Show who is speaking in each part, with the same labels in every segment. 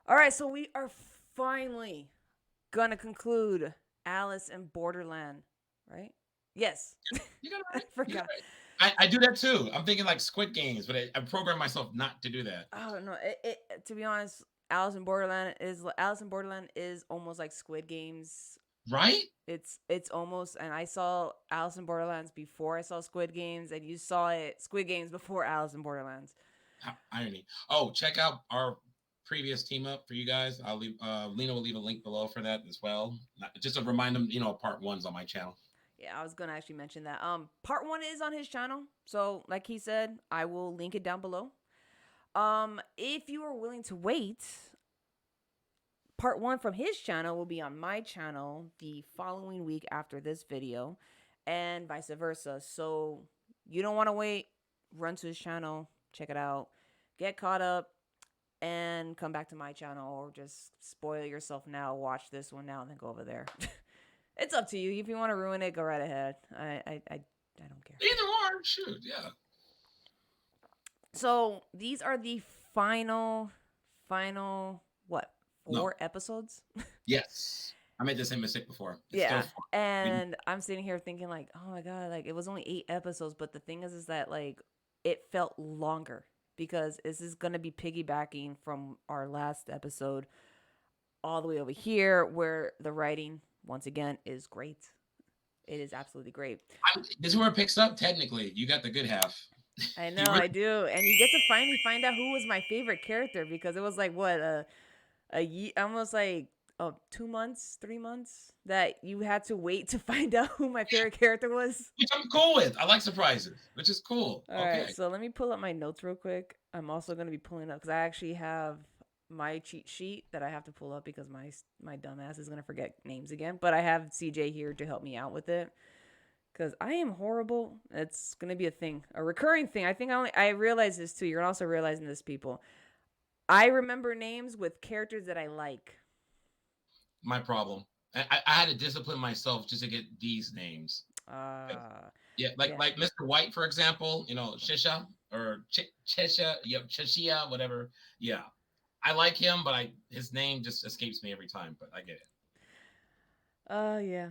Speaker 1: All right, so we are finally gonna conclude Alice in Borderland, right? Yes.
Speaker 2: You got it
Speaker 1: I
Speaker 2: right. You got
Speaker 1: forgot.
Speaker 2: it right. I do that too. I'm thinking like Squid Games, but I programmed myself not to do that.
Speaker 1: Oh no, to be honest, Alice in Borderland is almost like Squid Games.
Speaker 2: Right?
Speaker 1: It's almost, and I saw Alice in Borderlands before I saw Squid Games, and you saw it Squid Games before Alice in Borderlands.
Speaker 2: Irony. Oh, check out our previous team up for you guys. I'll leave. Lena will leave a link below for that as well. Just to remind them, part one's on my channel.
Speaker 1: Yeah, I was gonna actually mention that. Part one is on his channel, so like he said, I will link it down below. If you are willing to wait, part one from his channel will be on my channel the following week after this video, and vice versa. So you don't want to wait, run to his channel, check it out, get caught up, and come back to my channel, or just spoil yourself now, watch this one now, and then go over there. It's up to you. If you want to ruin it, go right ahead. I don't care.
Speaker 2: Either or, shoot, yeah.
Speaker 1: So these are the final what,
Speaker 2: No,
Speaker 1: 4 episodes?
Speaker 2: yes. I made the same mistake before. It's still
Speaker 1: Yeah.
Speaker 2: fun.
Speaker 1: And I'm sitting here thinking like, oh my god, like it was only 8 episodes, but the thing is that like it felt longer because this is gonna be piggybacking from our last episode all the way over here, where the writing once again is great. It is absolutely great.
Speaker 2: This is where it picks up. Technically, you got the good half.
Speaker 1: I know,
Speaker 2: You really
Speaker 1: I do, and you get to finally find out who was my favorite character, because it was like what, a year, almost like, oh, 2 months, 3 months that you had to wait to find out who my favorite character was.
Speaker 2: which I'm cool with. I like surprises, which is cool.
Speaker 1: All right,
Speaker 2: Okay.
Speaker 1: so let me pull up my notes real quick. I'm also going to be pulling up because I actually have my cheat sheet that I have to pull up because my dumbass is going to forget names again. But I have CJ here to help me out with it because I am horrible. It's going to be a thing, a recurring thing. I think I realize this too. You're also realizing this, people. I remember names with characters that I like.
Speaker 2: My problem. I had to discipline myself just to get these names.
Speaker 1: Uh,
Speaker 2: Yeah,
Speaker 1: yeah.
Speaker 2: like Mr. White, for example. Shisha or Chesha, yep, Cheshia, whatever. Yeah, I like him, but his name just escapes me every time. But I get it.
Speaker 1: Yeah.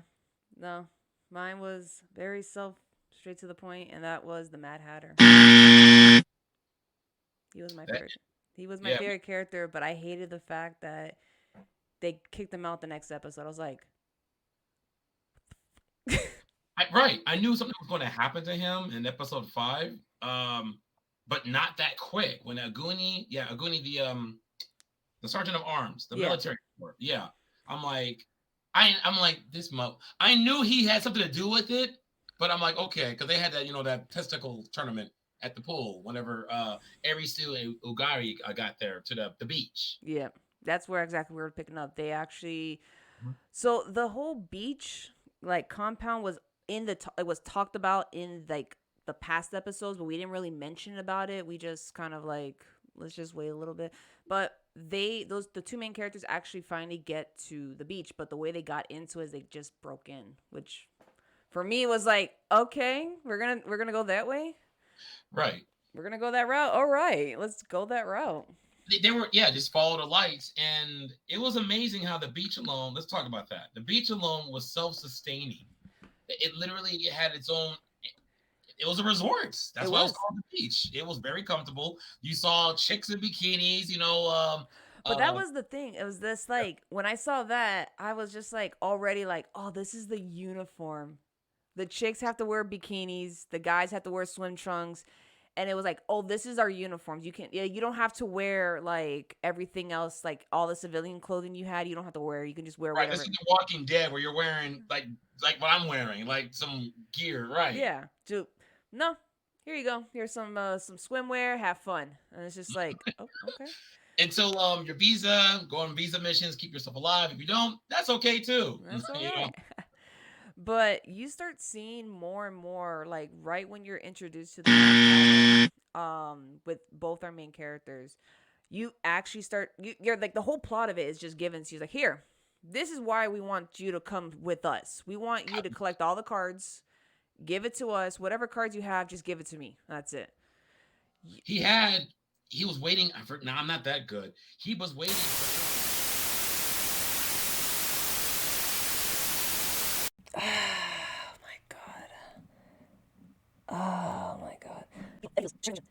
Speaker 1: No, mine was very straight to the point, and that was the Mad Hatter. He was my
Speaker 2: That,
Speaker 1: favorite. He was my
Speaker 2: yeah,
Speaker 1: favorite character, but I hated the fact that they kicked him out the next episode. I was like,
Speaker 2: right. I knew something was going to happen to him in episode 5, but not that quick. When Aguni, the sergeant of arms, the
Speaker 1: yeah,
Speaker 2: military court. Yeah, I'm like, I'm like this. I knew he had something to do with it, but I'm like, okay, because they had that that testicle tournament at the pool whenever Arisu and Ugari got there to the beach.
Speaker 1: yeah. That's where exactly we were picking up. They actually,
Speaker 2: Mhm.
Speaker 1: so the whole beach like compound was it was talked about in like the past episodes, but we didn't really mention about it. We just kind of like, let's just wait a little bit. But the two main characters actually finally get to the beach, but the way they got into it is they just broke in, which for me was like, okay, we're gonna go that way.
Speaker 2: Right.
Speaker 1: We're gonna go that route. All right, let's go that route.
Speaker 2: They were, yeah, just follow the lights, and it was amazing how the beach alone. Let's talk about that. The beach alone was self-sustaining. It literally had its own. It was a resort.
Speaker 1: It
Speaker 2: That's why it was
Speaker 1: was.
Speaker 2: called the beach. It was very comfortable. You saw chicks in bikinis.
Speaker 1: But that was the thing. It was this like when I saw that, I was just like already like, oh, this is the uniform. The chicks have to wear bikinis, the guys have to wear swim trunks, and it was like, oh, this is our uniforms. You don't have to wear like everything else, like all the civilian clothing you had. You don't have to wear. You can just wear
Speaker 2: right. This
Speaker 1: whatever.
Speaker 2: is the Walking Dead where you're wearing like what I'm wearing, like some gear, right?
Speaker 1: Yeah. No. Here you go. Here's some swimwear. Have fun. And it's just like, oh, okay.
Speaker 2: Until your visa, go on visa missions, keep yourself alive. If you don't, that's okay too.
Speaker 1: That's all
Speaker 2: you know,
Speaker 1: right. But you start seeing more and more, like right when you're introduced to the main channel, with both our main characters, you actually you're like, the whole plot of it is just given to you. Like, here, this is why we want you to come with us. We want you to collect all the cards, give it to us. Whatever cards you have, just give it to me. That's it.
Speaker 2: he had he was waiting. Now I'm not that good. He was waiting for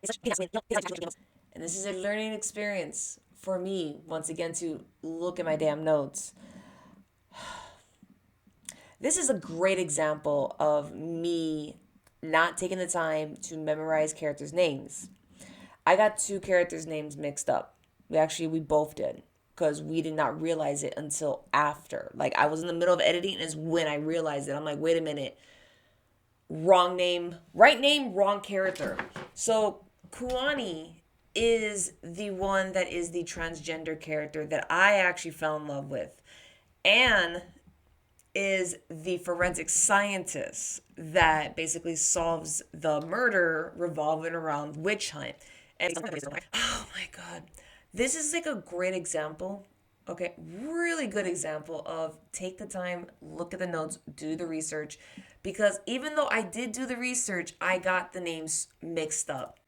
Speaker 1: And this is a learning experience for me, once again, to look at my damn notes. This is a great example of me not taking the time to memorize characters' names. I got two characters' names mixed up. We both did because we did not realize it until after. Like, I was in the middle of editing, is when I realized it. I'm like, wait a minute, wrong name, wrong character. So Kuani is the one that is the transgender character that I actually fell in love with. Anne is the forensic scientist that basically solves the murder revolving around witch hunt. And oh my god, this is like a great example. Okay, really good example of take the time, look at the notes, do the research. Because even though I did do the research, I got the names mixed up.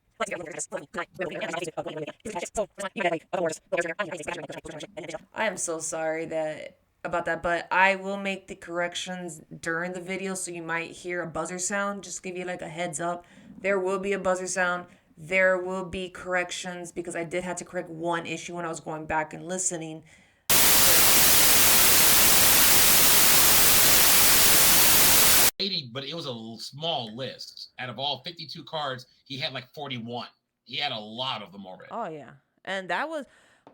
Speaker 1: I am so sorry that about that, but I will make the corrections during the video, so you might hear a buzzer sound. Just give you like a heads up. There will be a buzzer sound. There will be corrections because I did have to correct one issue when I was going back and listening.
Speaker 2: But it was a small list. Out of all 52 cards, he had like 41. He had a lot of them already.
Speaker 1: Oh yeah, and that was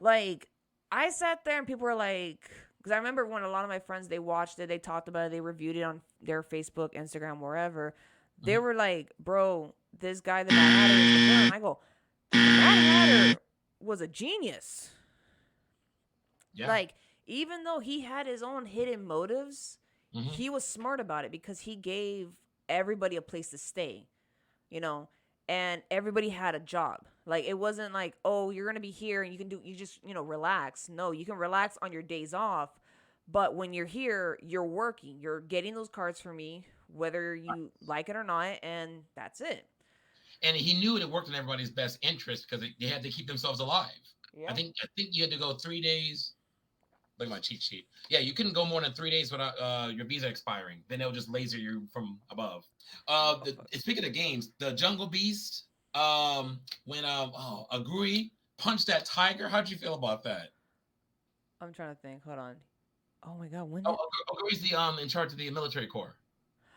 Speaker 1: like I sat there and people were like, because I remember when a lot of my friends they watched it, they talked about it, they reviewed it on their Facebook, Instagram, wherever. They were like, "Bro, this guy, the Mad Hatter, is the villain." I go, "The Mad Hatter was a genius."
Speaker 2: Yeah.
Speaker 1: Like, even though he had his own hidden motives, he was smart about it because he gave everybody a place to stay, you know, and everybody had a job. Like, it wasn't like, oh, you're going to be here and you just, relax. No, you can relax on your days off. But when you're here, you're working. You're getting those cards for me, whether you like it or not. And that's it.
Speaker 2: And he knew it worked in everybody's best interest because they had to keep themselves alive. Yeah. I think you had to go 3 days. Look at my cheat sheet. Yeah, you couldn't go more than 3 days without your visa expiring. Then they'll just laser you from above. Speaking of games, the Jungle Beast, when Aguri punched that tiger, how'd you feel about that?
Speaker 1: I'm trying to think. Hold on. Oh my god, when
Speaker 2: Aguri's the in charge of the military corps.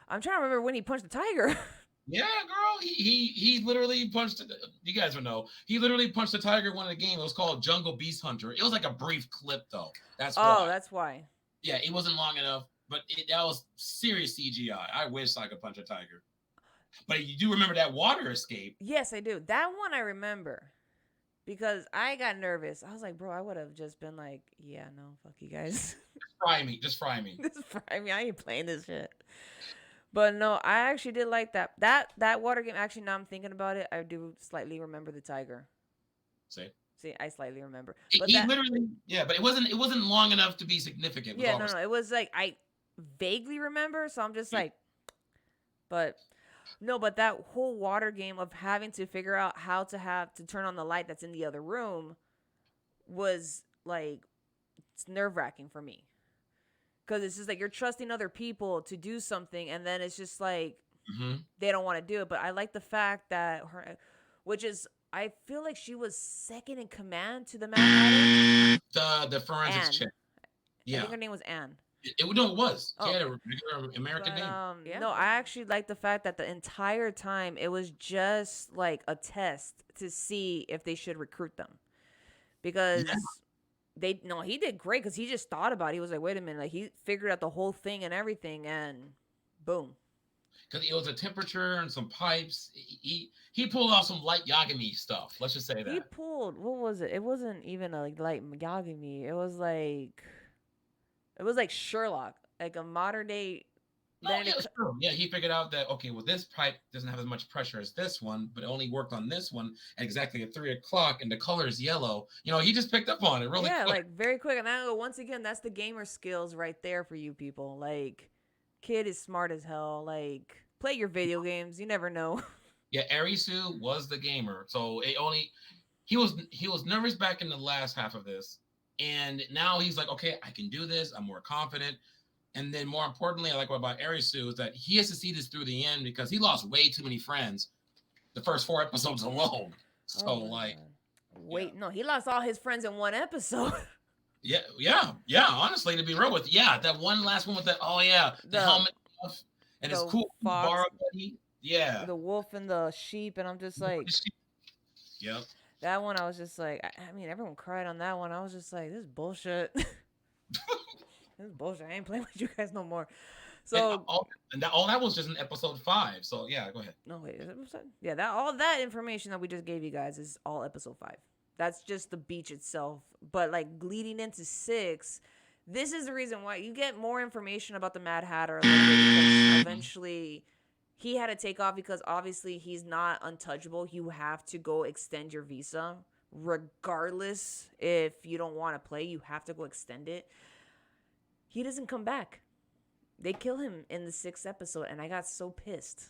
Speaker 1: I'm trying to remember when he punched the tiger.
Speaker 2: Yeah, girl. He literally punched. You guys would know. He literally punched the tiger in one of the game. It was called Jungle Beast Hunter. It was like a brief clip though. That's why.
Speaker 1: Oh, that's why.
Speaker 2: Yeah, it wasn't long enough, but that was serious CGI. I wish I could punch a tiger. But you do remember that water escape?
Speaker 1: Yes, I do. That one I remember. Because I got nervous. I was like, bro, I would have just been like, yeah, no, fuck you guys.
Speaker 2: Just fry me. Just fry me.
Speaker 1: Just fry me. I ain't playing this shit. But no, I actually did like that. That water game, actually, now I'm thinking about it, I do slightly remember the tiger.
Speaker 2: See,
Speaker 1: I slightly remember.
Speaker 2: But he literally, yeah, but it wasn't long enough to be significant.
Speaker 1: Yeah, no. It was like, I vaguely remember, so I'm just like, but... No, but that whole water game of having to figure out how to turn on the light that's in the other room was like, it's nerve-wracking for me. Because it's just like you're trusting other people to do something, and then it's just like they don't want to do it. But I like the fact that I feel like she was second in command to the Mad
Speaker 2: Hatter. The forensics chick.
Speaker 1: Yeah. I think her name was Anne.
Speaker 2: It was. She had a regular American name.
Speaker 1: No, I actually like the fact that the entire time it was just like a test to see if they should recruit them. Because he did great because he just thought about it. He was like, wait a minute. Like, he figured out the whole thing and everything, and boom.
Speaker 2: Because it was a temperature and some pipes. He pulled off some light Yagami stuff. Let's just say that.
Speaker 1: He pulled, what was it? It wasn't even a light Yagami. It was like Sherlock, like a modern day.
Speaker 2: Yeah, he figured out that, okay, well, this pipe doesn't have as much pressure as this one, but it only worked on this one at exactly at 3 o'clock, and the color is yellow. He just picked up on it really quick.
Speaker 1: Like very quick. And once again, that's the gamer skills right there for you people. Like, kid is smart as hell. Like, play your video games. You never know.
Speaker 2: Yeah, Arisu was the gamer, so he was nervous back in the last half of this. And now he's like, okay, I can do this. I'm more confident. And then more importantly, I like what about Arisu is that he has to see this through the end because he lost way too many friends. the first 4 episodes alone. So
Speaker 1: Oh my
Speaker 2: like,
Speaker 1: god.
Speaker 2: yeah,
Speaker 1: Wait, no, he lost all his friends in one episode.
Speaker 2: yeah. Honestly, to be real with, yeah, that one last one with that. Oh yeah, the
Speaker 1: the
Speaker 2: helmet stuff and his
Speaker 1: the
Speaker 2: cool
Speaker 1: fox,
Speaker 2: bar buddy. Yeah.
Speaker 1: the wolf, and the sheep, and I'm just like,
Speaker 2: Yep.
Speaker 1: that one. I was just like, I mean, everyone cried on that one. I was just like, this is bullshit. This is bullshit. I ain't playing with you guys no more.
Speaker 2: And
Speaker 1: So
Speaker 2: all that was just in episode 5. So yeah, go ahead.
Speaker 1: no, wait, is it episode? Yeah, that all that information that we just gave you guys is all episode 5. That's just the beach itself. But like leading into 6, this is the reason why you get more information about the Mad Hatter a little bit, because eventually he had to take off because obviously he's not untouchable. You have to go extend your visa regardless. If you don't want to play, you have to go extend it. He doesn't come back. They kill him in the 6th episode, and I got so pissed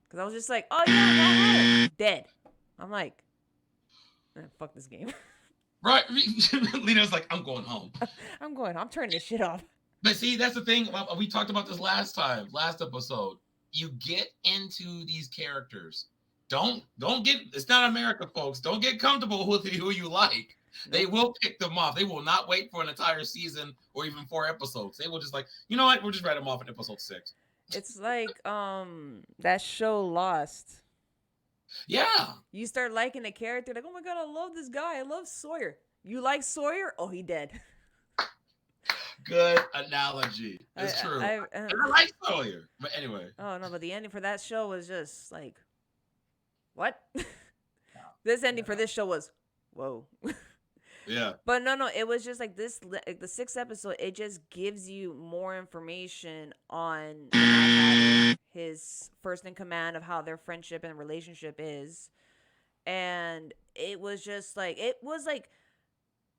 Speaker 1: because I was just like, oh yeah, Mad Hatter dead. I'm like, fuck this game.
Speaker 2: Right. Lita's like, I'm going home.
Speaker 1: I'm turning this shit off.
Speaker 2: But see, that's the thing. We talked about this last episode. You get into these characters. Don't get. It's not America, folks. Don't get comfortable with who you like. Nope. They will pick them off. They will not wait for an entire season or even 4 episodes. They will just like, you know what? We'll just write them off in episode 6.
Speaker 1: It's like that show Lost.
Speaker 2: Yeah.
Speaker 1: You start liking a character, like, oh my god, I love this guy. I love Sawyer. You like Sawyer? Oh, he dead.
Speaker 2: Good analogy. It's true. I like Sawyer. But anyway.
Speaker 1: Oh no, but the ending for that show was just like, what? This ending for this show was, whoa.
Speaker 2: Yeah.
Speaker 1: But no, it was just like this, like the 6th episode, it just gives you more information on his first in command of how their friendship and relationship is. And it was like,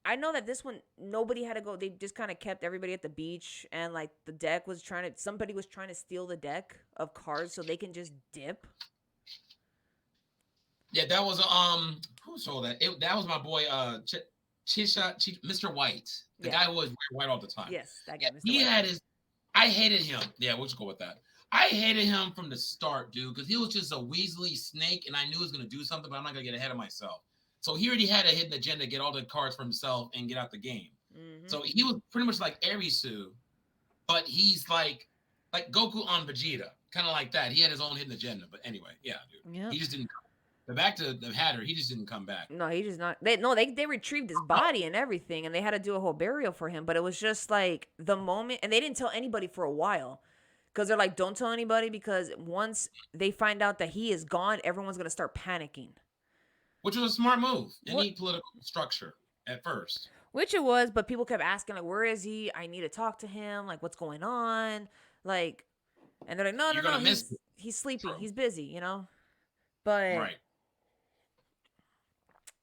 Speaker 1: I know that this one, nobody had to go. They just kind of kept everybody at the beach, and like the deck was somebody was trying to steal the deck of cards so they can just dip.
Speaker 2: Yeah, that was who saw that? That was my boy Mr. White, the guy who was white all the time.
Speaker 1: Yes, that guy. Mr.
Speaker 2: He
Speaker 1: White.
Speaker 2: had his. I hated him. Yeah, we'll just go with that. I hated him from the start, dude, because he was just a Weasley snake, and I knew he was gonna do something, but I'm not gonna get ahead of myself. So he already had a hidden agenda, get all the cards for himself and get out the game. Mm-hmm. So he was pretty much like Arisu, but he's like Goku on Vegeta, kind of like that. He had his own hidden agenda, but anyway, yeah, dude. Yep. He just didn't come. But back to the Hatter, he just didn't come back.
Speaker 1: No, he just not. They retrieved his body and everything, and they had to do a whole burial for him. But it was just like the moment, and they didn't tell anybody for a while. Because they're like, don't tell anybody, because once they find out that he is gone, everyone's going to start panicking.
Speaker 2: Which was a smart move. Any political structure at first.
Speaker 1: Which it was, but people kept asking, like, where is he? I need to talk to him. Like, what's going on? Like, and they're like, no, he's sleeping. True. He's busy, you know? But right.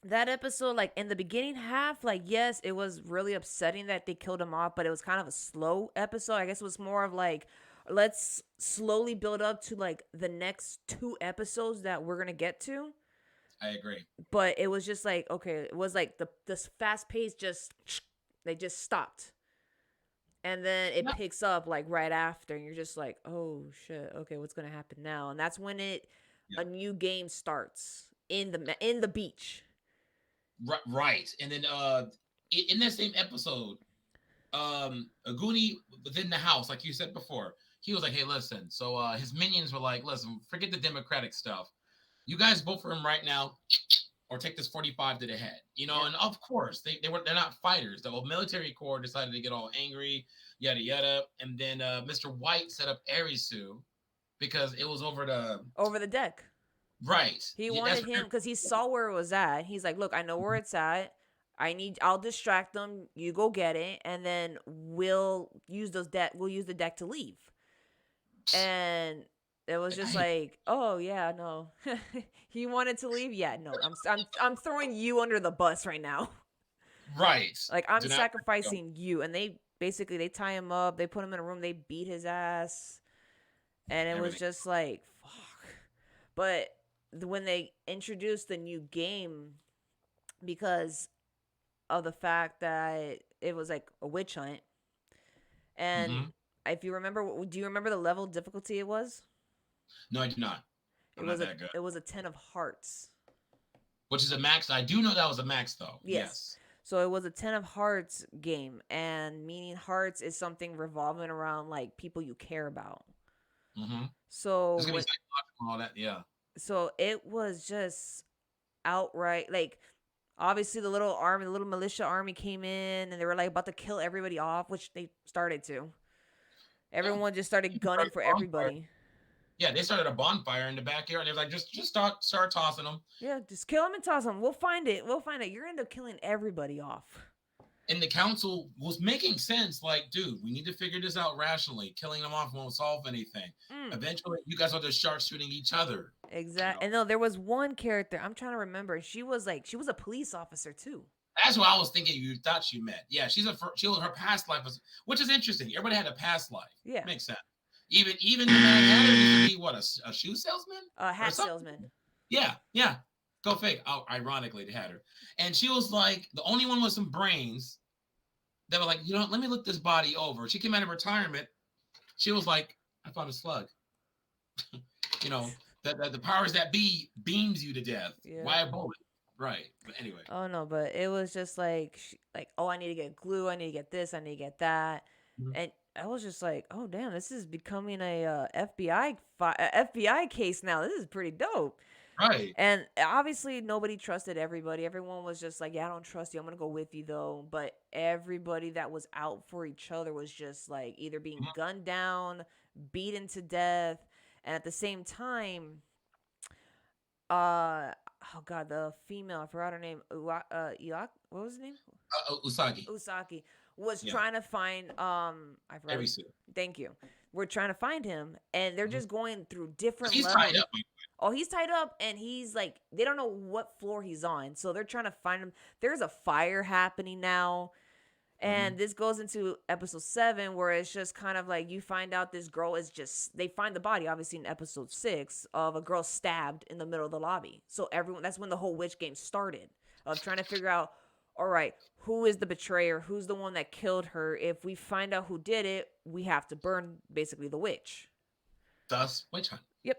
Speaker 1: That episode, like, in the beginning half, like, yes, it was really upsetting that they killed him off, but it was kind of a slow episode. I guess it was more of like, let's slowly build up to, like, the next 2 episodes that we're going to get to.
Speaker 2: I agree.
Speaker 1: But it was just like, okay, it was like this fast pace they just stopped. And then it picks up like right after, and you're just like, oh shit, okay, what's gonna happen now? And that's when a new game starts in the beach.
Speaker 2: Right. And then in that same episode, Aguni within the house, like you said before, he was like, hey, listen. So his minions were like, listen, forget the democratic stuff. You guys vote for him right now, or take this 45 to the head. You know, and of course they're not fighters. The military corps decided to get all angry, yada yada, and then Mr. White set up Arisu because it was over the deck. Right.
Speaker 1: He wanted him because he saw where it was at. He's like, look, I know where it's at. I'll distract them. You go get it, and then we'll use the deck to leave. And it was just like, oh yeah, no. He wanted to leave. Yeah, no. I'm throwing you under the bus right now.
Speaker 2: Right.
Speaker 1: Like I'm sacrificing you. And they tie him up. They put him in a room. They beat his ass. And it was just like, fuck. But when they introduced the new game, because of the fact that it was like a witch hunt, and if you remember, do you remember the level of difficulty it was?
Speaker 2: No, I do not. I'm not that good.
Speaker 1: It was a 10 of hearts.
Speaker 2: Which is a max. I do know that was a max though.
Speaker 1: Yes. So it was a 10 of hearts game, and meaning hearts is something revolving around like people you care about.
Speaker 2: Mm-hmm.
Speaker 1: So
Speaker 2: It's gonna be psychological and all that. Yeah.
Speaker 1: so it was just outright like obviously the little army, the little militia army came in and they were like about to kill everybody off, which they started to. Everyone just started gunning for everybody.
Speaker 2: Yeah, they started a bonfire in the backyard. And they were like, just start tossing them.
Speaker 1: Yeah, just kill them and toss them. We'll find it. We'll find it. You're gonna end up killing everybody off.
Speaker 2: And the council was making sense. Like, dude, we need to figure this out rationally. Killing them off won't solve anything. Eventually, you guys are just sharp shooting each other.
Speaker 1: Exactly. And no, there was one character I'm trying to remember. She was a police officer too.
Speaker 2: That's what I was thinking. You thought she met. Yeah, her past life was, which is interesting. Everybody had a past life.
Speaker 1: Yeah,
Speaker 2: makes sense. Even the man Hatter used to be what a shoe salesman,
Speaker 1: hat salesman.
Speaker 2: Yeah. Go fake. Oh, ironically, the Hatter, and she was like the only one with some brains. They were like, let me look this body over. She came out of retirement. She was like, I found a slug. The powers that be beams you to death. Yeah. Why a bullet? Right. But anyway.
Speaker 1: Oh no, but it was just like I need to get glue. I need to get this. I need to get that. Mm-hmm. And I was just like, oh damn, this is becoming a FBI case now. This is pretty dope.
Speaker 2: Right.
Speaker 1: And obviously nobody trusted everybody. Everyone was just like, yeah, I don't trust you. I'm going to go with you though. But everybody that was out for each other was just like either being gunned down, beaten to death. And at the same time, oh God, the female, I forgot her name. What was his name? Usagi was trying to find, I forgot. Thank you. We're trying to find him and they're just going through different levels.
Speaker 2: Tied up.
Speaker 1: Oh, he's tied up and he's like, they don't know what floor he's on. So they're trying to find him. There's a fire happening now. And this goes into episode 7 where it's just kind of like you find out this girl is they find the body, obviously in episode 6, of a girl stabbed in the middle of the lobby. So that's when the whole witch game started of trying to figure out, all right, who is the betrayer? Who's the one that killed her? If we find out who did it, we have to burn basically the witch.
Speaker 2: Thus, witch hunt.
Speaker 1: Yep.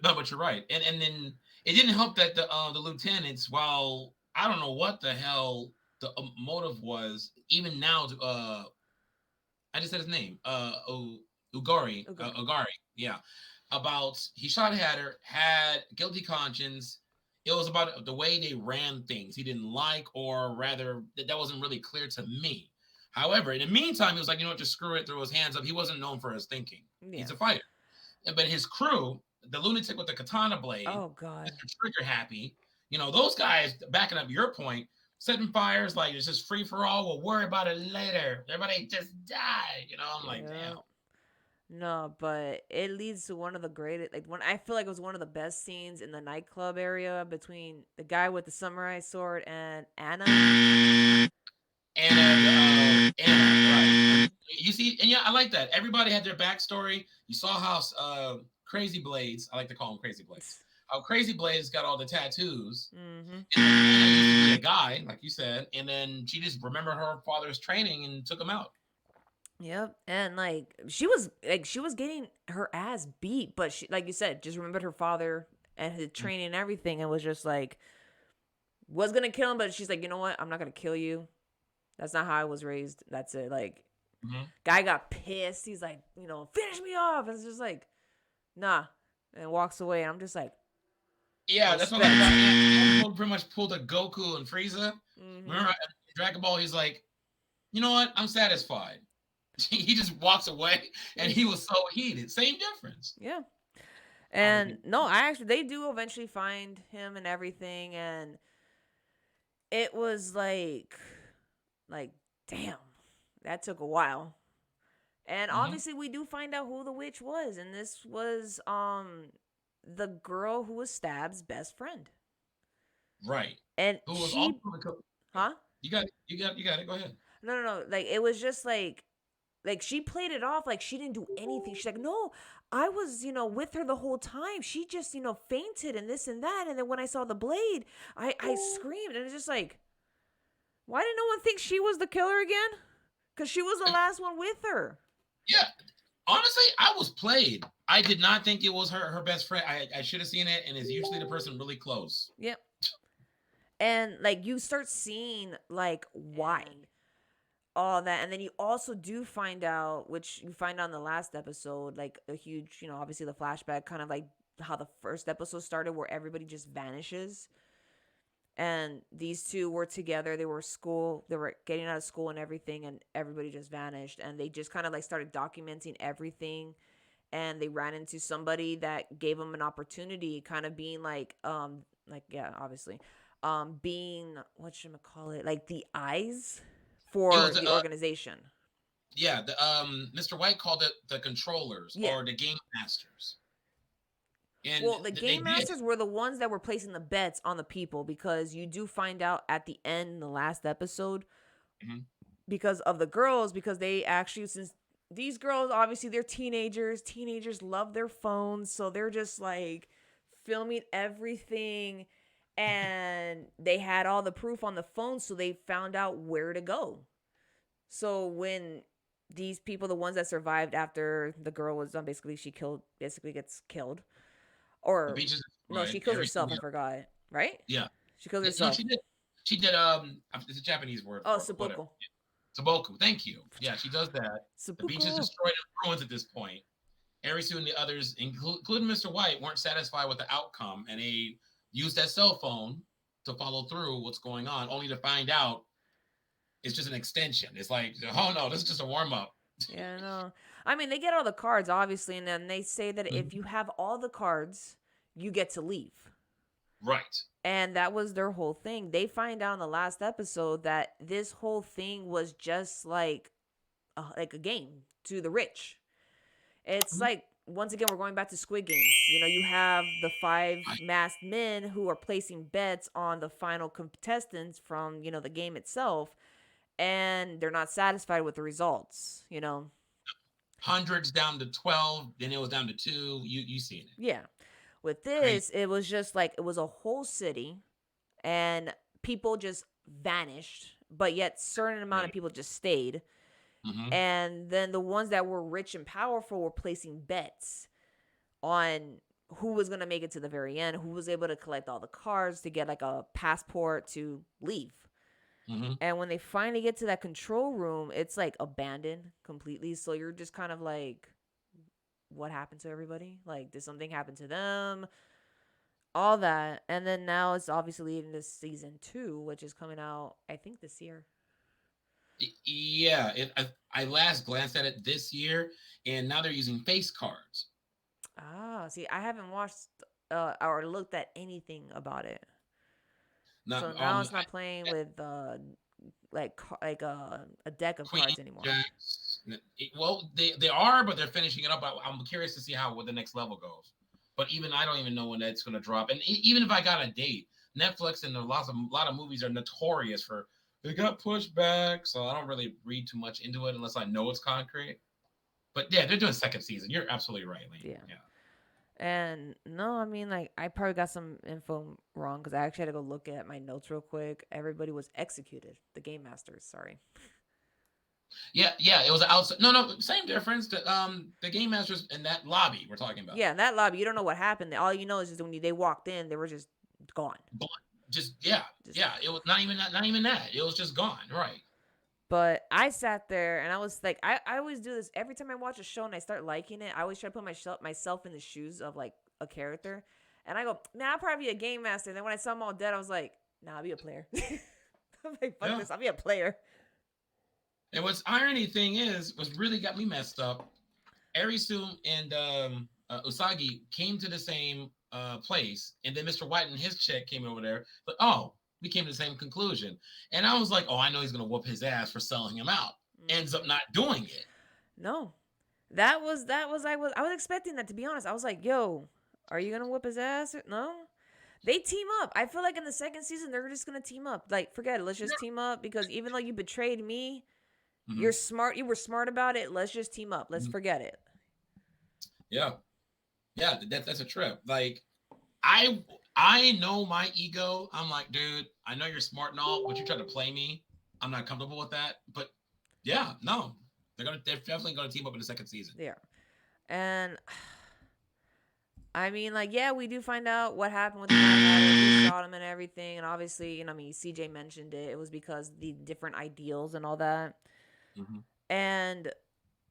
Speaker 2: But you're right. And then it didn't help that the lieutenants, while I don't know what the hell the motive was, even now, I just said his name, Ugari, yeah, about he shot Hatter, had guilty conscience. It was about the way they ran things. He didn't like, or rather, that wasn't really clear to me. However, in the meantime, he was like, just screw it, throw his hands up. He wasn't known for his thinking. Yeah. He's a fighter. But his crew, the lunatic with the katana blade,
Speaker 1: oh God, Mr.
Speaker 2: Trigger Happy, those guys, backing up your point, setting fires like it's just free for all. We'll worry about it later. Everybody just died. I'm like, damn.
Speaker 1: No, but it leads to one of the greatest, I feel like it was one of the best scenes in the nightclub area between the guy with the samurai sword and Anna.
Speaker 2: Anna, right. You see, and yeah, I like that. Everybody had their backstory. You saw how Crazy Blades, I like to call him Crazy Blades, how Crazy Blades got all the tattoos.
Speaker 1: Mm-hmm.
Speaker 2: And Anna used to be a guy, like you said, and then she just remembered her father's training and took him out.
Speaker 1: Yep. And she was getting her ass beat, but she, like you said, just remembered her father and his training and everything, and was just like, was gonna kill him, but she's like, you know what? I'm not gonna kill you. That's not how I was raised. That's it. Guy got pissed. He's like, finish me off. And it's just like, nah, and walks away. And I'm just like,
Speaker 2: yeah, that's what I thought. Pretty much pulled a Goku and Frieza. Mm-hmm. Remember in Dragon Ball? He's like, you know what? I'm satisfied. He just walks away, and he was so heated. Same difference.
Speaker 1: Yeah. And no, they do eventually find him and everything, and it was like, damn, that took a while. And obviously, we do find out who the witch was, and this was the girl who was Stab's best friend.
Speaker 2: Right.
Speaker 1: And
Speaker 2: who was
Speaker 1: she, huh?
Speaker 2: You got it. Go ahead.
Speaker 1: No. It was just like she played it off like she didn't do anything. She's like, no, I was, with her the whole time. She just, fainted and this and that. And then when I saw the blade, I screamed. And it's just like, why did no one think she was the killer again? Because she was the last one with her.
Speaker 2: Yeah. Honestly, I was played. I did not think it was her best friend. I should have seen it, and it's usually the person really close.
Speaker 1: Yep. And like you start seeing like why all that, and then you also do find out, which you find out in the last episode, like a huge, obviously the flashback, kind of like how the first episode started, where everybody just vanishes. And these two were together. They were getting out of school and everything, and everybody just vanished. And they just kind of like started documenting everything. And they ran into somebody that gave them an opportunity, kind of being like yeah, obviously, being, what should I call it, like the eyes
Speaker 2: It
Speaker 1: for
Speaker 2: was
Speaker 1: the organization.
Speaker 2: yeah, the Mr. White called it the controllers
Speaker 1: Yeah.
Speaker 2: or the game masters. And
Speaker 1: Well, the
Speaker 2: they
Speaker 1: game
Speaker 2: did.
Speaker 1: masters were the ones that were placing the bets on the people, because you do find out at the end in the last episode,
Speaker 2: Mm-hmm.
Speaker 1: because of the girls, because they actually, since these girls, obviously they're teenagers love their phones, so they're just like filming everything, and they had all the proof on the phone, so they found out where to go. So when these people, the ones that survived after the girl was done, basically basically gets killed,
Speaker 2: The
Speaker 1: or
Speaker 2: beach is
Speaker 1: no, she
Speaker 2: destroyed.
Speaker 1: kills
Speaker 2: Everything.
Speaker 1: herself, I forgot, right?
Speaker 2: Yeah.
Speaker 1: She kills
Speaker 2: Yeah. No,
Speaker 1: herself.
Speaker 2: she did. She did. It's a Japanese word
Speaker 1: Oh,
Speaker 2: for it, but whatever.
Speaker 1: seppuku.
Speaker 2: Saboku. Thank you. Yeah, she does that. The beach is
Speaker 1: Seppuku.
Speaker 2: destroyed and ruins at this point. Arisu and the others, including Mr. White, weren't satisfied with the outcome, and they used that cell phone to follow through what's going on, only to find out it's just an extension. It's like, oh no, this is just a warm up.
Speaker 1: Yeah, no. I mean, they get all the cards, obviously, and then they say that
Speaker 2: Mm-hmm.
Speaker 1: if you have all the cards, you get to leave.
Speaker 2: Right.
Speaker 1: And that was their whole thing. They find out in the last episode that this whole thing was just like a game to the rich. It's like, once again, we're going back to Squid Games. You have the 5 masked men who are placing bets on the final contestants from, the game itself, and they're not satisfied with the results.
Speaker 2: Hundreds down to 12, then it was down to 2. You seen it.
Speaker 1: Yeah. With
Speaker 2: Crazy.
Speaker 1: this, it was just like, it was a whole city, and people just vanished, but yet certain amount of people just stayed.
Speaker 2: Mm-hmm.
Speaker 1: And then the ones that were rich and powerful were placing bets on who was going to make it to the very end, who was able to collect all the cards to get like a passport to leave.
Speaker 2: Mm-hmm.
Speaker 1: And when they finally get to that control room, it's like abandoned completely. So you're just kind of like, what happened to everybody? Like, did something happen to them? All that. And then now it's obviously leading to season 2, which is coming out, I think, this year.
Speaker 2: Yeah, I last glanced at it this year, and now they're using face cards.
Speaker 1: Ah, see, I haven't watched or looked at anything about it. So now it's not playing with like a deck of cards anymore.
Speaker 2: Well, they are, but they're finishing it up. I'm curious to see what the next level goes. But even I don't even know when that's going to drop. And even if I got a date, Netflix and a lot of movies are notorious for they got pushed back. So I don't really read too much into it unless I know it's concrete. But yeah, they're doing second season. You're absolutely right, Lee. Yeah.
Speaker 1: And no, I mean, like, I probably got some info wrong, because I actually had to go look at my notes real quick. Everybody was executed. The game masters, sorry.
Speaker 2: Yeah, it was outside. No, same difference. The game masters in that lobby we're talking about.
Speaker 1: Yeah, in that lobby, you don't know what happened. All you know is just when they walked in, they were just gone.
Speaker 2: It was not even that. It was just gone, right?
Speaker 1: But I sat there and I was like, I always do this every time I watch a show and I start liking it. I always try to put myself in the shoes of like a character, and I go, man, I'll probably be a game master. And then when I saw them all dead, I was like, nah, I'll be a player. I'm like, fuck this, I'll be a player.
Speaker 2: And what's irony thing is, what's really got me messed up, Arisu and Usagi came to the same place, and then Mr. White and his chick came over there. But we came to the same conclusion. And I was like, I know he's gonna whoop his ass for selling him out. Ends up not doing it.
Speaker 1: No. I was expecting that, to be honest. I was like, yo, are you gonna whoop his ass? No. They team up. I feel like in the second season they're just gonna team up. Like, forget it. Let's just team up, because even though you betrayed me, you're smart. You were smart about it. Let's just team up. Let's forget it.
Speaker 2: Yeah. That's a trip. Like, I know my ego. I'm like, dude, I know you're smart and all, but you try to play me. I'm not comfortable with that. But yeah, no, they're definitely gonna team up in the second season.
Speaker 1: Yeah. And I mean, like, yeah, we do find out what happened with the Mad Hatter, who shot him and everything. And obviously, I mean, CJ mentioned it. It was because the different ideals and all that.
Speaker 2: Mm-hmm.
Speaker 1: And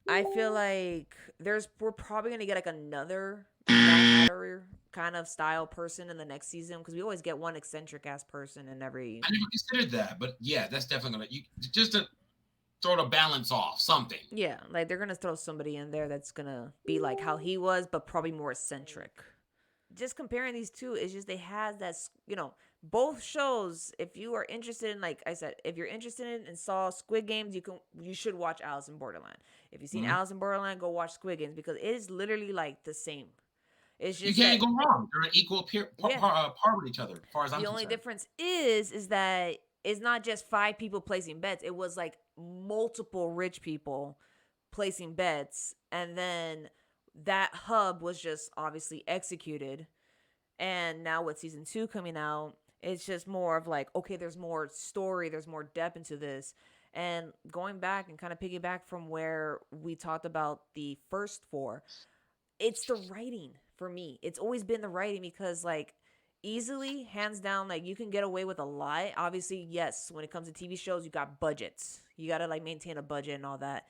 Speaker 1: I feel like we're probably gonna get like another Mad Hatter kind of style person in the next season because we always get one eccentric ass person in every.
Speaker 2: I never considered that, but yeah, that's definitely gonna just to sort of balance off something.
Speaker 1: Yeah, like they're gonna throw somebody in there that's gonna be like how he was, but probably more eccentric. Just comparing these two is just they has that, both shows. If you are interested in, like I said, if you're interested in and saw Squid Games, you should watch Alice in Borderland. If you've seen
Speaker 2: Mm-hmm.
Speaker 1: Alice in Borderland, go watch Squid Games because it is literally like the same. It's
Speaker 2: You
Speaker 1: just
Speaker 2: can't
Speaker 1: that,
Speaker 2: go wrong. They're an equal
Speaker 1: yeah,
Speaker 2: par with each other, as far as I'm
Speaker 1: the only
Speaker 2: concerned.
Speaker 1: difference is that it's not just 5 people placing bets. It was like multiple rich people placing bets, and then that hub was just obviously executed. And now with season 2 coming out, it's just more of like, okay, there's more story, there's more depth into this. And going back and kind of piggyback from where we talked about the first 4, it's the writing for me. It's always been the writing because, like, easily, hands down, like, you can get away with a lot. Obviously, yes, when it comes to TV shows, you got budgets. You got to, like, maintain a budget and all that.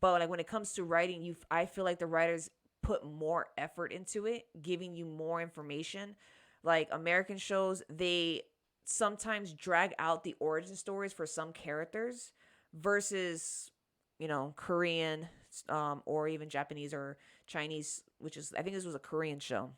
Speaker 1: But, like, when it comes to writing, I feel like the writers put more effort into it, giving you more information. Like, American shows, they sometimes drag out the origin stories for some characters versus, Korean, or even Japanese or Chinese, which is, I think this was a Korean show.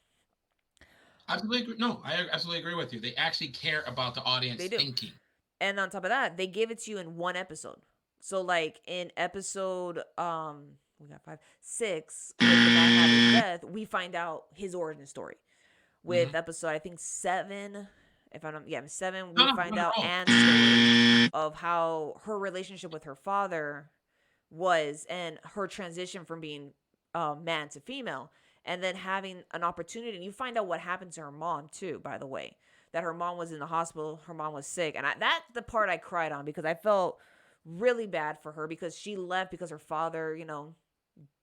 Speaker 2: Absolutely agree. No, I absolutely agree with you. They actually care about the audience
Speaker 1: They do.
Speaker 2: thinking.
Speaker 1: And on top of that, they give it to you in one episode. So like in episode we got 5, 6 with the Mad Hatter's death, we find out his origin story. With
Speaker 2: Mm-hmm.
Speaker 1: episode, I think 7, if I don't, yeah, 7, we
Speaker 2: No,
Speaker 1: find
Speaker 2: not at
Speaker 1: out
Speaker 2: all.
Speaker 1: Anne's story of how her relationship with her father was and her transition from being man to female, and then having an opportunity. And you find out what happened to her mom too, by the way, that her mom was in the hospital, her mom was sick. And that's the part I cried on because I felt really bad for her because she left because her father,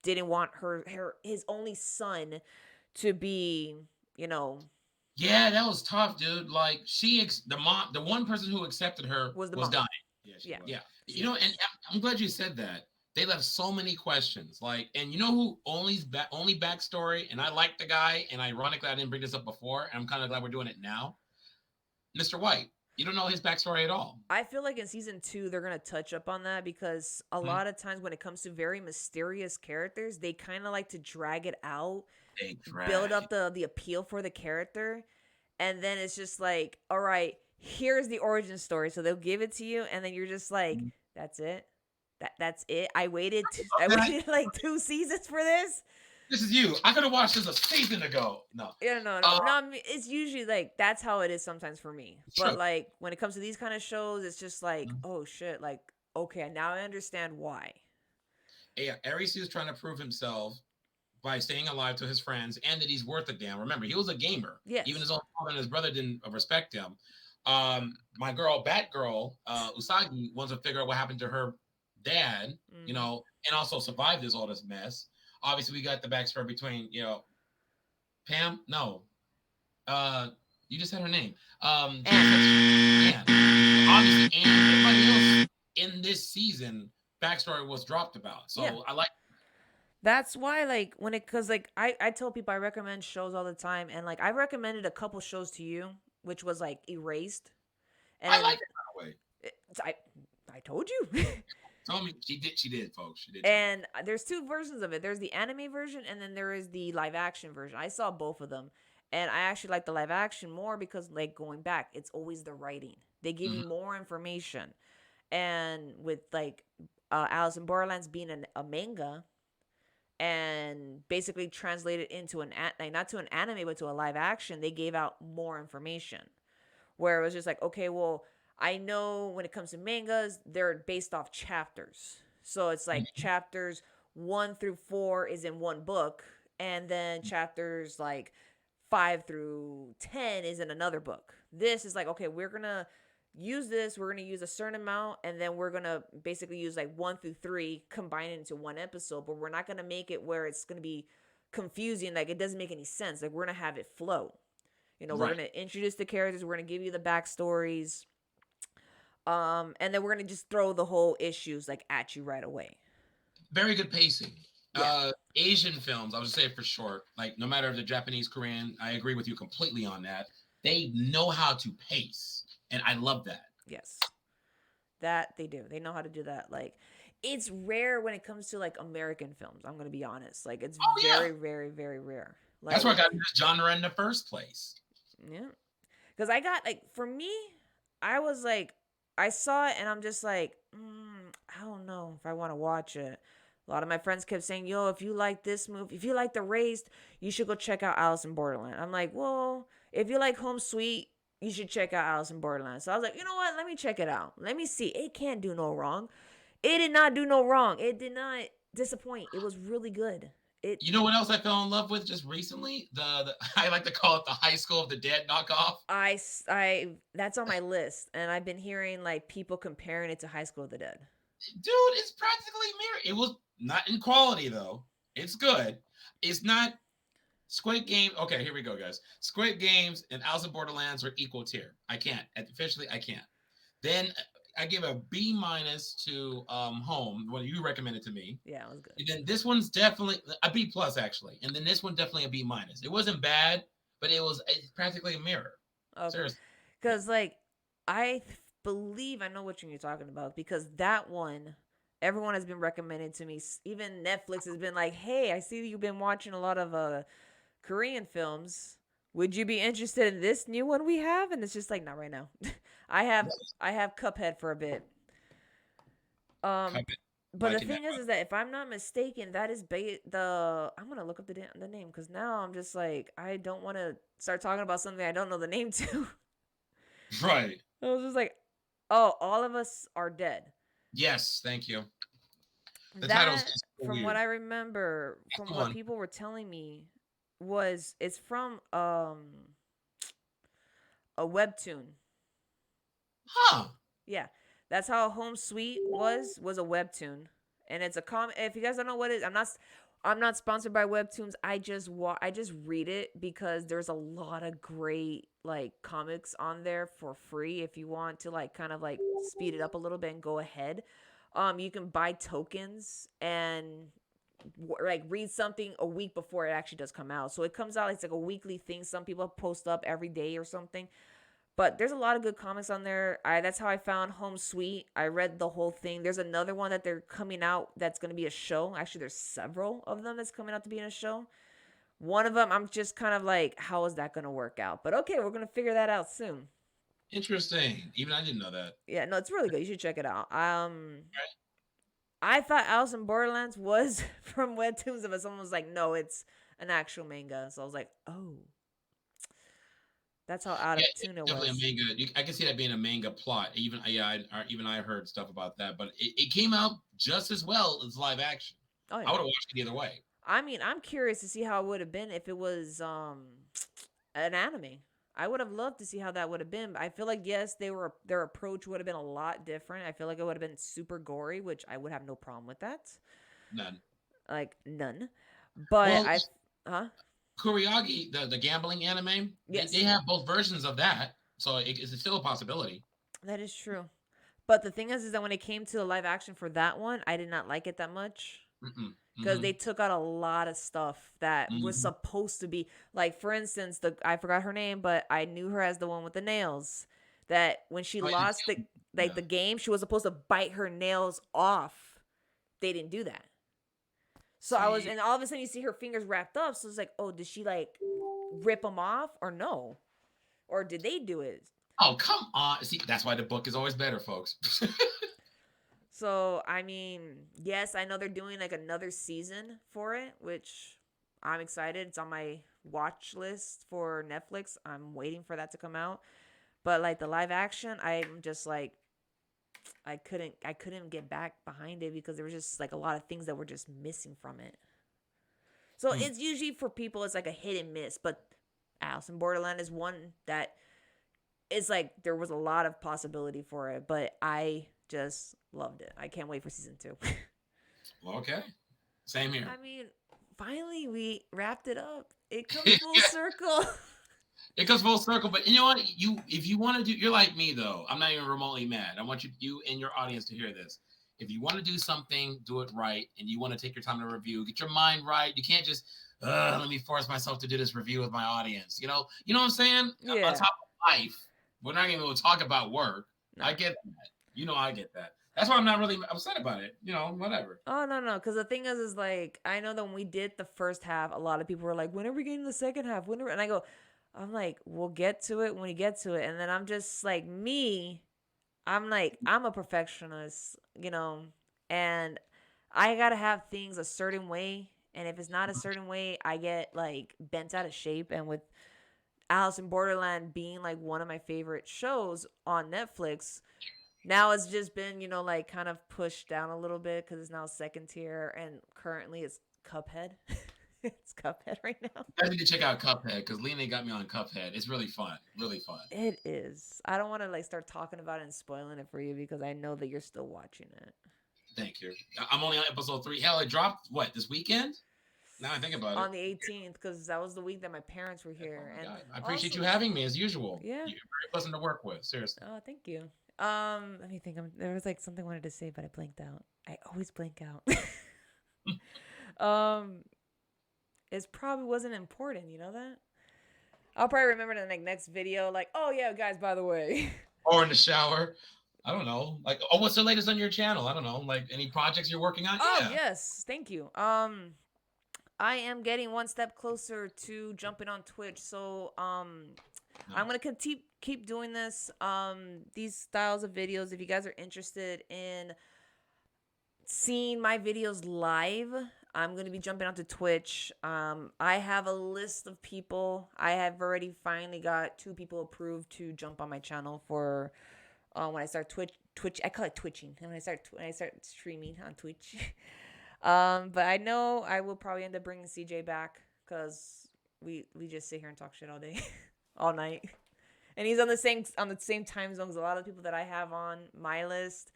Speaker 1: didn't want his only son to be,
Speaker 2: Yeah, that was tough, dude. Like the one person who accepted her
Speaker 1: was the
Speaker 2: was
Speaker 1: mom.
Speaker 2: dying. Yeah, she
Speaker 1: Yeah.
Speaker 2: was. Yeah, and I'm glad you said that. They left so many questions. Like, and you know who only backstory? And I like the guy. And ironically, I didn't bring this up before. And I'm kind of glad we're doing it now. Mr. White. You don't know his backstory at all.
Speaker 1: I feel like in season 2 they're gonna touch up on that because a lot of times when it comes to very mysterious characters, they kind of like to drag it out, build up the appeal for the character, and then it's just like, all right, here's the origin story. So they'll give it to you, and then you're just like, that's it. That's it. I waited like 2 seasons for this.
Speaker 2: This is you. I could have watched this a season ago. No.
Speaker 1: Yeah, no. I mean, it's usually like that's how it is sometimes for me. But
Speaker 2: True.
Speaker 1: like when it comes to these kind of shows, it's just like, oh shit, like okay, now I understand why.
Speaker 2: Yeah, Ares is trying to prove himself by staying alive to his friends and that he's worth a damn. Remember, he was a gamer.
Speaker 1: Yes.
Speaker 2: Even his own father and his brother didn't respect him. My girl, Batgirl, Usagi, wants to figure out what happened to her dad, and also survive all this mess. Obviously, we got the backstory between, Pam. No, you just said her name. Anne. Obviously, Anne. Everybody else in this season, backstory was dropped about. So I like.
Speaker 1: That's why, like, because like I tell people I recommend shows all the time, and like I've recommended a couple shows to you, which was like Erased. And
Speaker 2: I like it, by
Speaker 1: the way. I told you.
Speaker 2: Told me she did, folks. She did.
Speaker 1: And there's 2 versions of it. There's the anime version, and then there is the live action version. I saw both of them, and I actually like the live action more because, like, going back, it's always the writing. They give you more information, and with like Alice in Borderlands being a manga, and basically translated into not to an anime but to a live action, they gave out more information. Where it was just like, okay, well, I know when it comes to mangas, they're based off chapters. So it's like chapters 1 through 4 is in one book, and then chapters like 5 through 10 is in another book. This is like, okay, we're gonna use this. We're going to use a certain amount, and then we're going to basically use like 1 through 3, combine it into one episode. But we're not going to make it where it's going to be confusing. Like, it doesn't make any sense. Like, we're going to have it flow. You know, we're
Speaker 2: Right.
Speaker 1: going to introduce the characters. We're going to give you the backstories. And then we're going to just throw the whole issues like at you right away.
Speaker 2: Very good pacing.
Speaker 1: Yeah.
Speaker 2: Asian films, I'll just say it for short. Like, no matter if they're Japanese, Korean, I agree with you completely on that. They know how to pace, and I love that.
Speaker 1: Yes. That they do. They know how to do that. Like, it's rare when it comes to like American films. I'm gonna be honest. Like, it's
Speaker 2: Oh yeah,
Speaker 1: very, very, very rare.
Speaker 2: that's where I
Speaker 1: Like,
Speaker 2: got this genre in the first place.
Speaker 1: yeah. Because I got like, for me, I was like, I saw it and I'm just like, I don't know if I want to watch it. A lot of my friends kept saying, "Yo, if you like this movie, if you like The Raised, you should go check out Alice in Borderland." I'm like, well, if you like Home Sweet, you should check out Alice in Borderland. So I was like, you know what? Let me check it out. Let me see. It can't do no wrong. It did not do no wrong. It did not disappoint. It was really good. It.
Speaker 2: You know what else I fell in love with just recently? The I like to call it the High School of the Dead knockoff.
Speaker 1: That's on my list, and I've been hearing like people comparing it to High School of the Dead.
Speaker 2: Dude, it's practically mirror. It was not in quality though. It's good. It's not Squid Game. Okay, here we go, guys. Squid Games and Alice in Borderlands are equal tier. I can't. Officially, I can't. Then I give a B minus to Home, what you recommended to me.
Speaker 1: Yeah, it was good.
Speaker 2: And then this one's definitely a B plus actually. And then this one definitely a B minus. It wasn't bad, but it's practically a mirror.
Speaker 1: Okay.
Speaker 2: Seriously.
Speaker 1: Because like I believe I know what you're talking about because that one everyone has been recommended to me. Even Netflix has been like, "Hey, I see that you've been watching a lot of Korean films. Would you be interested in this new one we have?" And it's just like, not right now. I have Cuphead for a bit. Um, but the thing is that if I'm not mistaken, that is I'm gonna look up the name because now I'm just like I don't want to start talking about something I don't know the name to.
Speaker 2: Right.
Speaker 1: I was just like, oh, All of Us Are Dead.
Speaker 2: Yes, thank you. The
Speaker 1: That,
Speaker 2: title's just so
Speaker 1: from
Speaker 2: weird.
Speaker 1: what I remember, from
Speaker 2: the
Speaker 1: what
Speaker 2: one.
Speaker 1: people were telling me, it's from a webtoon.
Speaker 2: Huh.
Speaker 1: Yeah, that's how Home Sweet was a webtoon, and it's a If you guys don't know what it is, I'm not sponsored by webtoons. I just read it because there's a lot of great like comics on there for free if you want to like kind of like speed it up a little bit and go ahead. You can buy tokens and like read something a week before it actually does come out. So it comes out, it's like a weekly thing. Some people post up every day or something. But there's a lot of good comics on there. That's how I found Home Sweet. I read the whole thing. There's another one that they're coming out that's going to be a show. Actually, there's several of them that's coming out to be in a show. One of them, I'm just kind of like, how is that going to work out? But okay, we're going to figure that out soon.
Speaker 2: Interesting. Even I didn't know that.
Speaker 1: Yeah, no, it's really good. You should check it out.
Speaker 2: Right.
Speaker 1: I thought Alice in Borderlands was from webtoons, but someone was like, no, it's an actual manga. So I was like, oh. That's how out of tune it
Speaker 2: definitely
Speaker 1: was.
Speaker 2: a manga. I can see that being a manga plot. Even I heard stuff about that, but it came out just as well as live action.
Speaker 1: Oh, yeah.
Speaker 2: I would have watched it either way.
Speaker 1: I mean, I'm curious to see how it would have been if it was an anime. I would have loved to see how that would have been. I feel like yes, their approach would have been a lot different. I feel like it would have been super gory, which I would have no problem with that.
Speaker 2: None.
Speaker 1: Like none. But
Speaker 2: well, Kuriage, the gambling anime,
Speaker 1: yes.
Speaker 2: they have both versions of that, so it's still a possibility.
Speaker 1: That is true. But the thing is that when it came to the live action for that one, I did not like it that much. Because they took out a lot of stuff that was supposed to be like, for instance, I forgot her name, but I knew her as the one with the nails. That when she lost the game, she was supposed to bite her nails off. They didn't do that. So and all of a sudden you see her fingers wrapped up. So it's like, oh, did she like rip them off or no? Or did they do it?
Speaker 2: Oh, come on. See, that's why the book is always better, folks.
Speaker 1: So, I mean, yes, I know they're doing like another season for it, which I'm excited. It's on my watch list for Netflix. I'm waiting for that to come out. But like the live action, I'm just like I couldn't get back behind it because there was just like a lot of things that were just missing from it. So it's usually for people it's like a hit and miss, but Alice in Borderland is one that it's like there was a lot of possibility for it, but I just loved it. I can't wait for season 2.
Speaker 2: Well, okay. Same here.
Speaker 1: I mean, finally we wrapped it up. It comes full circle.
Speaker 2: It goes full circle, but you know what? If you want to do, you're like me though. I'm not even remotely mad. I want you and your audience to hear this. If you want to do something, do it right, and you want to take your time to review, get your mind right. You can't just let me force myself to do this review with my audience. You know what I'm saying?
Speaker 1: Yeah.
Speaker 2: On top of life, we're not even going to talk about work.
Speaker 1: No.
Speaker 2: I get that. I get that. That's why I'm not really upset about it. Whatever.
Speaker 1: Oh no, because the thing is like I know that when we did the first half, a lot of people were like, "When are we getting the second half? When?" And I go, I'm like, "We'll get to it when we get to it." And then I'm just like me. I'm like, I'm a perfectionist, and I gotta have things a certain way. And if it's not a certain way, I get like bent out of shape. And with Alice in Borderland being like one of my favorite shows on Netflix, now it's just been, like kind of pushed down a little bit because it's now second tier, and currently it's Cuphead. It's Cuphead right now.
Speaker 2: I need to check out Cuphead because Lena got me on Cuphead. It's really fun. Really fun.
Speaker 1: It is. I don't want to like start talking about it and spoiling it for you because I know that you're still watching it.
Speaker 2: Thank you. I'm only on episode 3. Hell, it dropped this weekend? Now I think about it.
Speaker 1: On the 18th, because that was the week that my parents were here.
Speaker 2: Oh
Speaker 1: and
Speaker 2: I appreciate
Speaker 1: also,
Speaker 2: you having me as usual.
Speaker 1: Yeah.
Speaker 2: You're very pleasant to work with. Seriously.
Speaker 1: Oh, thank you. Let me think. There was like something I wanted to say, but I blanked out. I always blank out. It probably wasn't important. You know that? I'll probably remember in the next video, like, oh yeah, guys, by the way.
Speaker 2: Or in the shower. I don't know. Like, what's the latest on your channel? I don't know. Like, any projects you're working on?
Speaker 1: Oh,
Speaker 2: yeah.
Speaker 1: Yes. Thank you. I am getting one step closer to jumping on Twitch. So, I'm going to keep doing this. These styles of videos, if you guys are interested in seeing my videos live, I'm going to be jumping onto Twitch. I have a list of people. I have already finally got 2 people approved to jump on my channel for when I start Twitch. I call it twitching. When I start streaming on Twitch. But I know I will probably end up bringing CJ back because we just sit here and talk shit all day, all night. And he's on the same time zone as a lot of people that I have on my list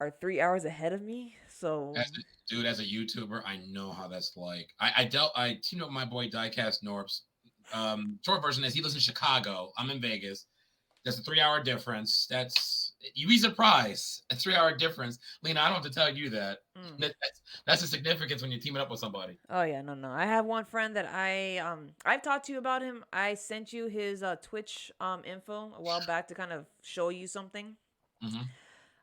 Speaker 1: are 3 hours ahead of me. So
Speaker 2: as a YouTuber, I know how that's like. I teamed up with my boy Diecast Norps. Short version is he lives in Chicago. I'm in Vegas. That's a 3-hour difference. You'd be surprised. A 3-hour difference. Lena, I don't have to tell you that. That's the significance when you're teaming up with somebody.
Speaker 1: Oh yeah, no. I have one friend that I've talked to you about him. I sent you his Twitch info a while back to kind of show you something.
Speaker 2: Mm-hmm.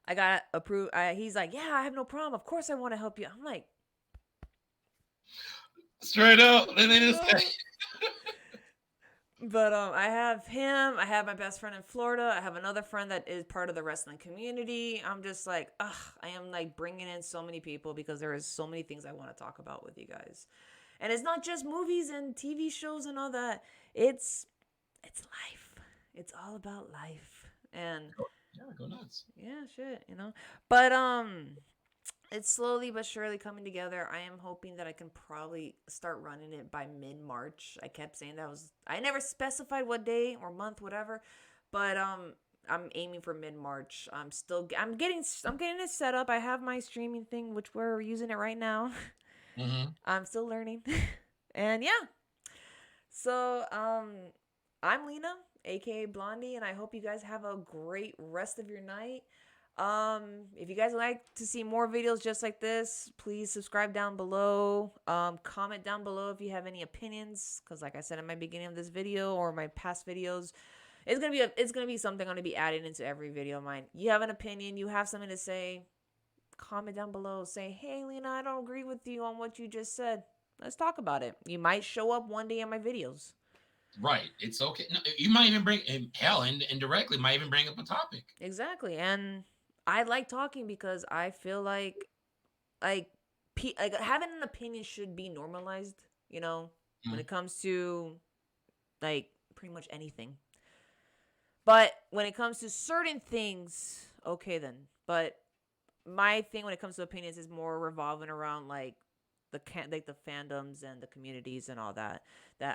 Speaker 1: I got approved. He's like, yeah, I have no problem. Of course I want to help you. I'm like,
Speaker 2: straight up. And then it's
Speaker 1: But I have him. I have my best friend in Florida. I have another friend that is part of the wrestling community. I'm just like, I am like bringing in so many people because there is so many things I want to talk about with you guys. And it's not just movies and TV shows and all that. It's life. It's all about life. And
Speaker 2: yeah, go nuts.
Speaker 1: Yeah, shit, But it's slowly but surely coming together. I am hoping that I can probably start running it by mid-March. I kept saying I never specified what day or month, whatever, but I'm aiming for mid-March. I'm getting it set up. I have my streaming thing, which we're using it right now.
Speaker 2: Mm-hmm.
Speaker 1: I'm still learning, and yeah. So I'm Lena, aka Blondie, and I hope you guys have a great rest of your night. If you guys like to see more videos just like this, please subscribe down below. Comment down below if you have any opinions, because like I said in my beginning of this video or my past videos, it's gonna be something I'm gonna be adding into every video of mine. You have an opinion, you have something to say, comment down below. Say, hey Lena, I don't agree with you on what you just said. Let's talk about it. You might show up one day in my videos.
Speaker 2: Right. It's okay. No, you might even bring indirectly might even bring up a topic.
Speaker 1: Exactly. And I like talking because I feel like having an opinion should be normalized, when it comes to like pretty much anything. But when it comes to certain things, okay then. But my thing when it comes to opinions is more revolving around like the fandoms and the communities and all that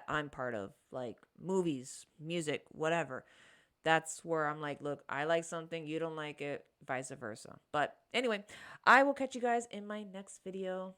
Speaker 1: I'm part of, like movies, music, whatever. That's where I'm like, look, I like something, you don't like it, vice versa. But anyway, I will catch you guys in my next video.